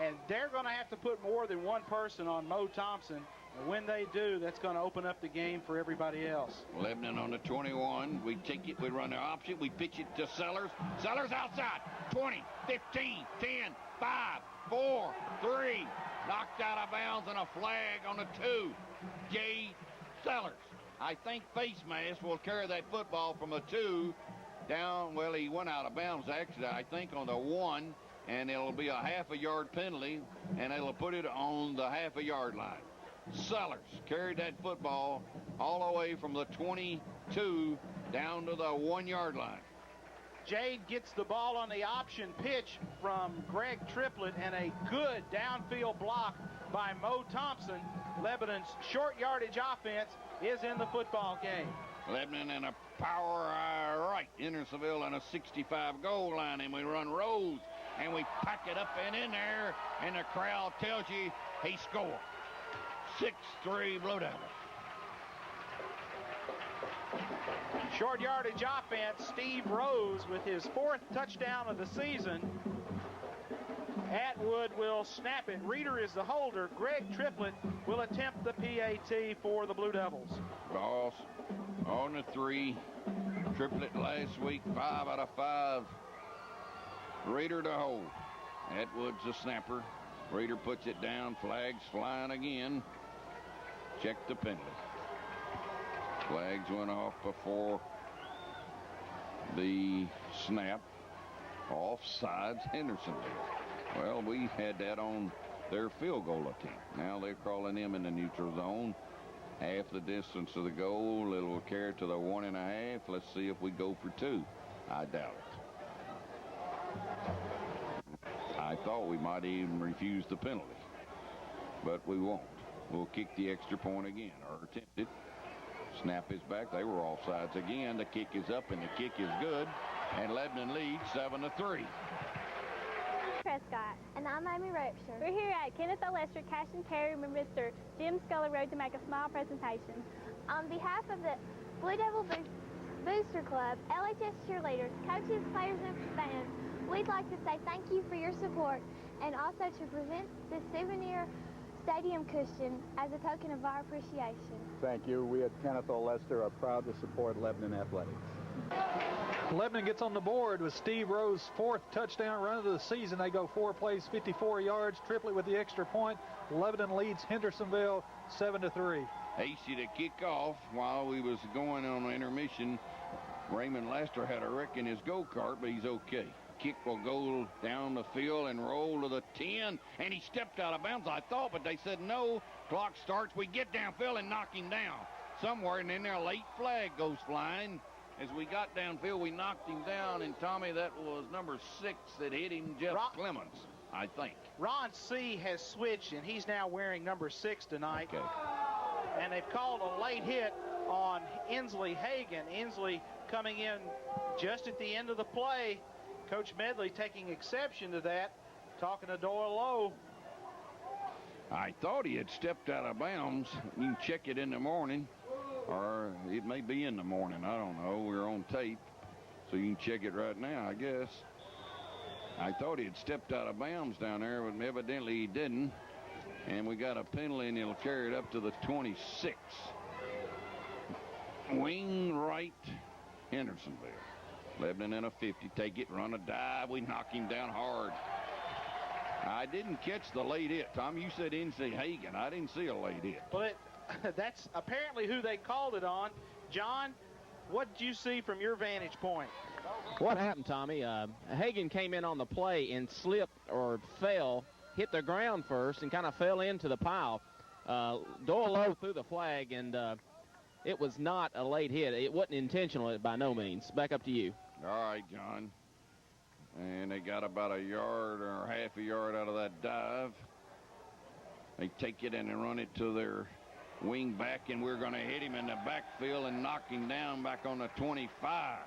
and they're going to have to put more than one person on Mo Thompson. And when they do, that's going to open up the game for everybody else. Lebanon on the 21. We take it, we run the option, we pitch it to Sellers. Sellers outside. 20, 15, 10, 5, 4, 3. Knocked out of bounds and a flag on the 2. Jay Sellers. I think face mask will carry that football from a 2 down. Well, he went out of bounds, actually, I think, on the 1. And it'll be a half-a-yard penalty, and it'll put it on the half-a-yard line. Sellers carried that football all the way from the 22 down to the 1-yard line. Jade gets the ball on the option pitch from Greg Triplett, and a good downfield block by Mo Thompson. Lebanon's short yardage offense is in the football game. Lebanon in a power right. Hendersonville on a 65 goal line, and we run rows, and we pack it up and in there, and the crowd tells you he scored. 6-3 Blue Devils. Short yardage offense, Steve Rose with his 4th touchdown of the season. Atwood will snap it. Reeder is the holder. Greg Triplett will attempt the PAT for the Blue Devils. Ross on the 3. Triplett last week, 5 out of 5. Reeder to hold. Atwood's the snapper. Reeder puts it down. Flags flying again. Check the penalty. Flags went off before the snap. Offsides, Hendersonville. Well, we had that on their field goal attempt. Now they're calling him in the neutral zone. Half the distance of the goal. It will carry to the 1.5. Let's see if we go for 2. I doubt it. I thought we might even refuse the penalty, but we won't. We'll kick the extra point again, or attempt it. Snap is back. They were offsides again. The kick is up, and the kick is good. And Lebanon leads 7-3. Prescott. And I'm Amy Ropster. We're here at Kenneth O. Lester Cash and Carry Mr. Jim Scully Road to make a small presentation. On behalf of the Blue Devil Booster Club, LHS cheerleaders, coaches, players, and fans, we'd like to say thank you for your support, and also to present this souvenir stadium cushion as a token of our appreciation. Thank you. We at Kenneth O. Lester are proud to support Lebanon athletics. Lebanon gets on the board with Steve Rose's 4th touchdown run of the season. They go 4 plays, 54 yards. Triplett with the extra point. Lebanon leads Hendersonville 7-3. Hasty to kick off while we was going on intermission. Raymond Laster had a wreck in his go-kart, but he's okay. Kick will go down the field and roll to the 10, and he stepped out of bounds, I thought, but they said no. Clock starts. We get downfield and knock him down somewhere, and then their late flag goes flying. As we got downfield, we knocked him down, and Tommy, that was number 6 that hit him, Jeff Clemens, I think. Ron C. has switched, and he's now wearing number 6 tonight. Okay. And they've called a late hit on Inslee Hagan. Inslee coming in just at the end of the play. Coach Medley taking exception to that, talking to Doyle Lowe. I thought he had stepped out of bounds. You can check it in the morning, or it may be in the morning. I don't know. We're on tape, so you can check it right now, I guess. I thought he had stepped out of bounds down there, but evidently he didn't. And we got a penalty, and he'll carry it up to the 26. Wing right, Hendersonville. Lebanon in a 50. Take it, run a dive. We knock him down hard. I didn't catch the late hit. Tom, you said Inslee Hagan. I didn't see a late hit. Well, that's apparently who they called it on. John, what did you see from your vantage point? What happened, Tommy? Hagan came in on the play and slipped or fell, hit the ground first, and kind of fell into the pile. Doyle Lowe threw the flag, and it was not a late hit. It wasn't intentional by no means. Back up to you. All right, John. And they got about a yard or half a yard out of that dive. They take it and they run it to their wing back, and we're going to hit him in the backfield and knock him down back on the 25.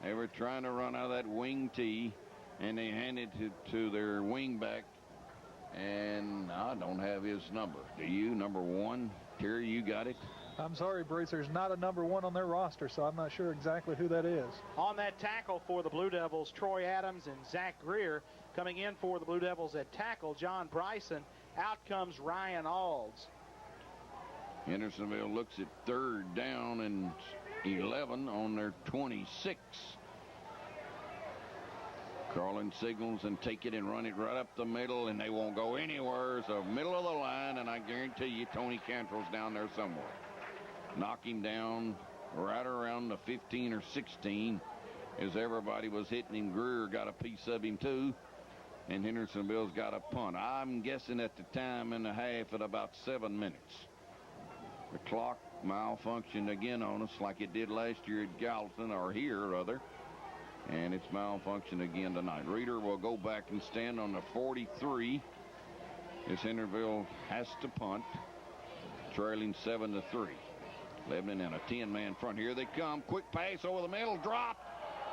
They were trying to run out of that wing tee, and they handed it to their wing back. And I don't have his number. Do you? Number 1. Terry, you got it? I'm sorry, Bruce. There's not a number 1 on their roster, so I'm not sure exactly who that is. On that tackle for the Blue Devils, Troy Adams and Zach Greer. Coming in for the Blue Devils at tackle, John Bryson. Out comes Ryan Alds. Hendersonville looks at 3rd down and 11 on their 26. Carlin signals and take it and run it right up the middle, and they won't go anywhere. It's the middle of the line, and I guarantee you Tony Cantrell's down there somewhere. Knock him down right around the 15 or 16 as everybody was hitting him. Greer got a piece of him too, and Hendersonville's got a punt. I'm guessing at the time in the half at about 7 minutes. The clock malfunctioned again on us like it did last year at Gallatin, or here rather, and it's malfunctioned again tonight. Reeder will go back and stand on the 43 as Hendersonville has to punt, trailing 7-3. Lebanon in a 10-man front. Here they come. Quick pass over the middle. Drop.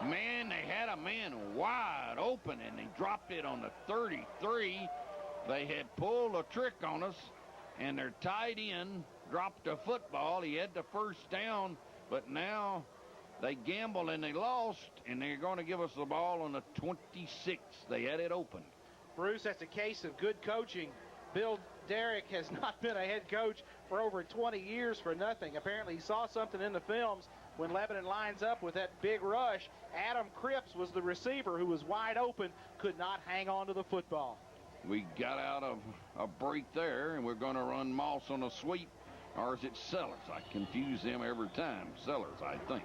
Man, they had a man wide open, and they dropped it on the 33. They had pulled a trick on us, and their tight end dropped a football. He had the first down, but now they gambled and they lost, and they're going to give us the ball on the 26. They had it open. Bruce, that's a case of good coaching. Bill Derrick has not been a head coach for over 20 years for nothing. Apparently he saw something in the films when Lebanon lines up with that big rush. Adam Cripps was the receiver who was wide open, could not hang on to the football. We got out of a break there, and we're going to run Moss on a sweep, or is it Sellers? I confuse them every time. Sellers, I think.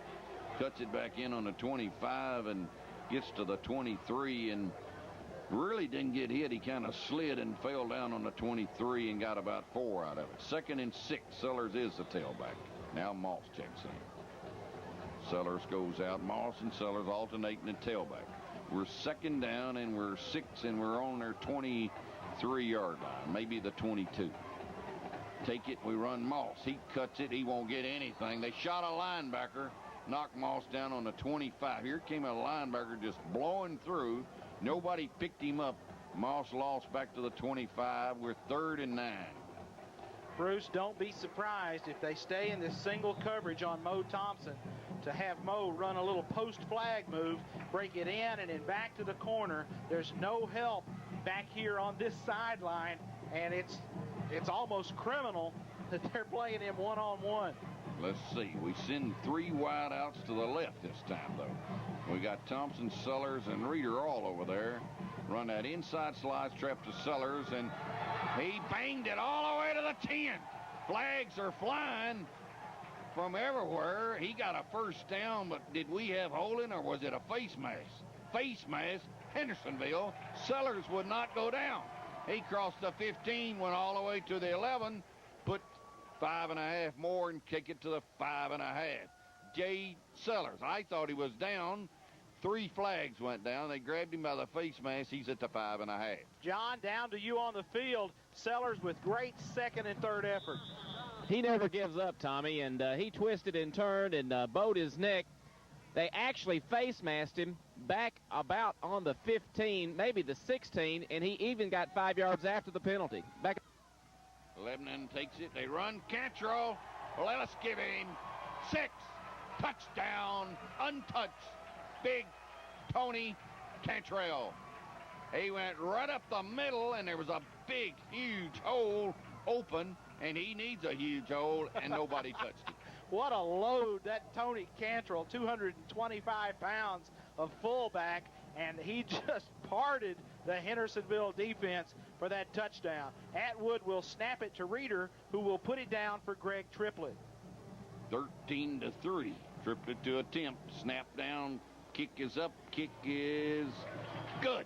Cuts it back in on the 25 and gets to the 23 and really didn't get hit. He kind of slid and fell down on the 23 and got about 4 out of it. 2nd and 6. Sellers is the tailback. Now Moss checks in. Sellers goes out. Moss and Sellers alternating at tailback. We're 2nd down and we're 6 and we're on their 23-yard line, maybe the 22. Take it. We run Moss. He cuts it. He won't get anything. They shot a linebacker. Knocked Moss down on the 25. Here came a linebacker just blowing through. Nobody picked him up. Moss lost back to the 25. We're 3rd and 9. Bruce, don't be surprised if they stay in this single coverage on Mo Thompson to have Mo run a little post flag move, break it in and then back to the corner. There's no help back here on this sideline, and it's almost criminal that they're playing him one-on-one. Let's see. We send 3 wide outs to the left this time, though. We got Thompson, Sellers, and Reeder all over there. Run that inside slide trap to Sellers, and he banged it all the way to the 10. Flags are flying from everywhere. He got a first down, but did we have holding, or was it a face mask? Face mask, Hendersonville. Sellers would not go down. He crossed the 15, went all the way to the 11, put 5.5 more and kick it to the 5.5. Jay Sellers, I thought he was down. 3 flags went down. They grabbed him by the face mask. He's at the 5.5. John, down to you on the field. Sellers with great 2nd and 3rd effort. He never gives up, Tommy, and he twisted and turned and bowed his neck. They actually face masked him back about on the 15, maybe the 16, and he even got 5 yards after the penalty. Back. Lebanon takes it. They run Cantrell. Let us give him 6. Touchdown, untouched. Big Tony Cantrell. He went right up the middle, and there was a big, huge hole open, and he needs a huge hole, and nobody touched it. What a load that Tony Cantrell, 225 pounds of fullback, and he just parted the Hendersonville defense for that touchdown. Atwood will snap it to Reeder, who will put it down for Greg Triplett. 13-3. Triplett to attempt. Snap down. Kick is up. Kick is good.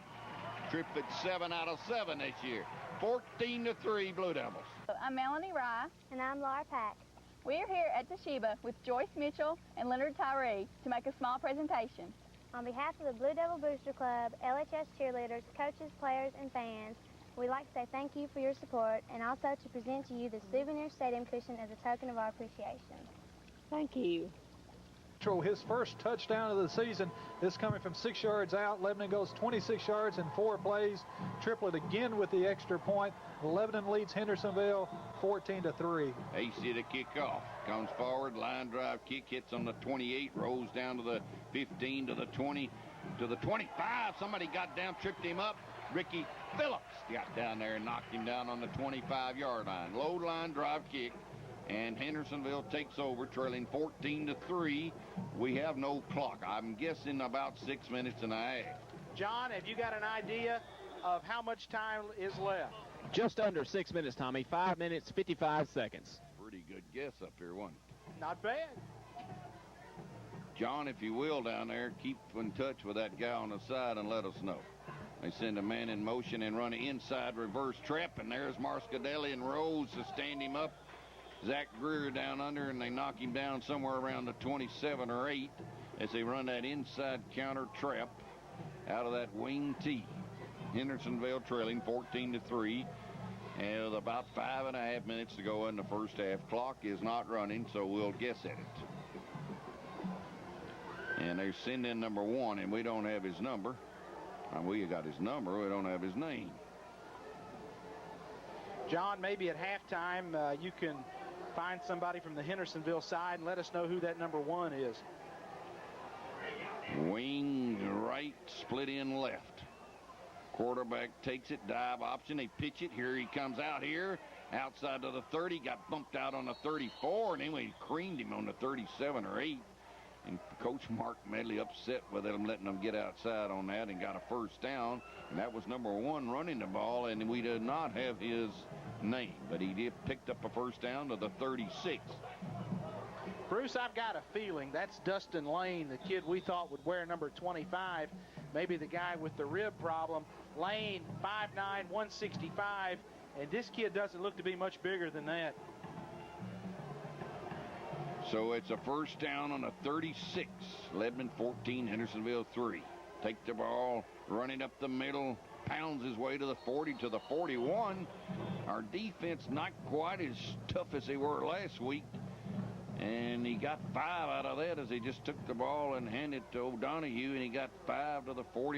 Triplett 7 out of 7 this year. 14-3 Blue Devils. I'm Melanie Rye. And I'm Laura Pack. We are here at Toshiba with Joyce Mitchell and Leonard Tyree to make a small presentation. On behalf of the Blue Devil Booster Club, LHS cheerleaders, coaches, players, and fans, we'd like to say thank you for your support and also to present to you the souvenir stadium cushion as a token of our appreciation. Thank you. His first touchdown of the season. This coming from 6 yards out. Lebanon goes 26 yards in 4 plays. Triplett again with the extra point. Lebanon leads Hendersonville 14-3. AC to kick off. Comes forward, line drive kick, hits on the 28, rolls down to the 15, to the 20, to the 25. Somebody got down, tripped him up. Ricky Phillips got down there and knocked him down on the 25-yard line. Low line drive kick, and Hendersonville takes over, trailing 14-3. We have no clock. I'm guessing about 6 minutes and a half. John, have you got an idea of how much time is left? Just under 6 minutes, Tommy. 5 minutes, 55 seconds. Pretty good guess up here, wasn't it? Not bad. John, if you will, down there, keep in touch with that guy on the side and let us know. They send a man in motion and run an inside reverse trap, and there's Marscadelli and Rose to stand him up. Zach Greer down under, and they knock him down somewhere around the 27 or 8 as they run that inside counter trap out of that wing tee. Hendersonville trailing 14-3. And with about 5.5 minutes to go in the first half. Clock is not running, so we'll guess at it. And they send in number 1, and we don't have his number. We got his number. We don't have his name. John, maybe at halftime you can find somebody from the Hendersonville side and let us know who that number 1 is. Wing right, split in left. Quarterback takes it, dive option. They pitch it. Here he comes out here. Outside to the 30. Got bumped out on the 34. And then we creamed him on the 37 or 8. And Coach Mark Medley upset with them, letting them get outside on that, and got a first down. And that was number 1 running the ball, and we did not have his name. But he did picked up a first down to the 36. Bruce, I've got a feeling that's Dustin Lane, the kid we thought would wear number 25. Maybe the guy with the rib problem. Lane, 5'9", 165, and this kid doesn't look to be much bigger than that. So it's a first down on a 36. Lebanon 14, Hendersonville 3. Take the ball, running up the middle, pounds his way to the 40, to the 41. Our defense not quite as tough as they were last week. And he got 5 out of that as he just took the ball and handed it to O'Donohue, and he got 5 to the 41.